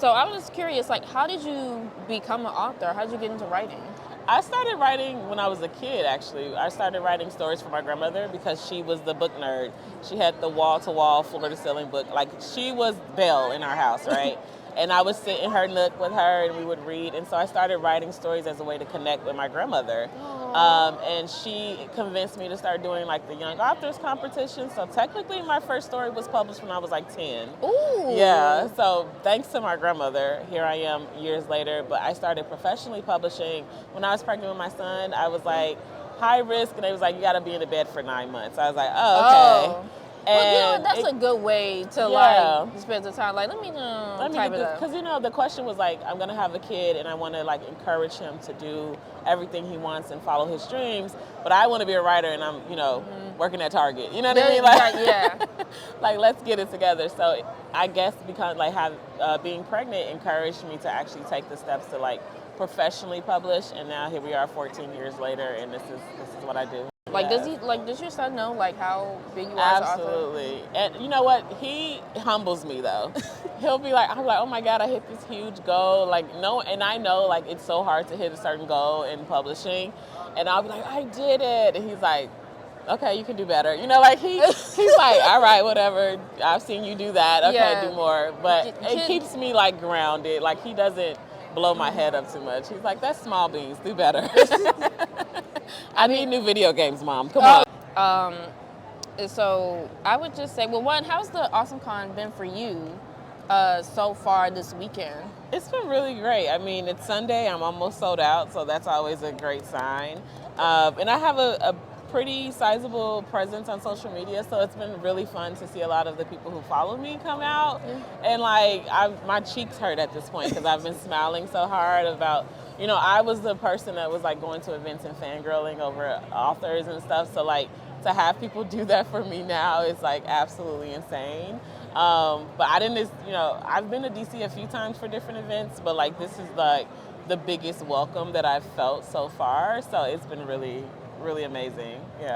So I was just curious, like, how did you become an author? How did you get into writing? I started writing when I was a kid, actually. I started writing stories for my grandmother because she was the book nerd. She had the wall-to-wall, floor-to-ceiling book. Like, she was Belle in our house, right? And I would sit in her nook with her and we would read. And so I started writing stories as a way to connect with my grandmother. And she convinced me to start doing like the Young Authors competition. So technically my first story was published when I was like 10. Ooh. Yeah, so thanks to my grandmother, here I am years later. But I started professionally publishing. When I was pregnant with my son, I was like, high risk. And they was like, you got to be in the bed for 9 months. I was like, oh, okay. Well, you know, that's a good way to like spend the time. Like, let me type it up. Because you know, the question was like, I'm gonna have a kid, and I want to like encourage him to do everything he wants and follow his dreams. But I want to be a writer, and I'm working at Target. You know what I mean? Like, yeah. Like, let's get it together. So I guess because like being pregnant encouraged me to actually take the steps to like professionally publish, and now here we are 14 years later, and this is what I do. Like, does your son know like how big you are as an author? Absolutely. And you know what? He humbles me though. He'll be like, I'm like, oh my God, I hit this huge goal. Like, no, and I know like it's so hard to hit a certain goal in publishing. And I'll be like, I did it. And he's like, okay, you can do better. You know, like he's like, all right, whatever. I've seen you do that. Okay, do more. But it keeps me like grounded. Like, he doesn't blow my head up too much. He's like, that's small beans, do better. I need new video games, Mom. Come on. So I would just say, well, one, how's the Awesome Con been for you so far this weekend? It's been really great. I mean, it's Sunday. I'm almost sold out, so that's always a great sign. And I have a pretty sizable presence on social media, so it's been really fun to see a lot of the people who follow me come out. And like, my cheeks hurt at this point because I've been smiling so hard about, I was the person that was like going to events and fangirling over authors and stuff. So like, to have people do that for me now is like absolutely insane. But I didn't, I've been to DC a few times for different events, but like, this is like the biggest welcome that I've felt so far. So it's been really, really amazing. Yeah.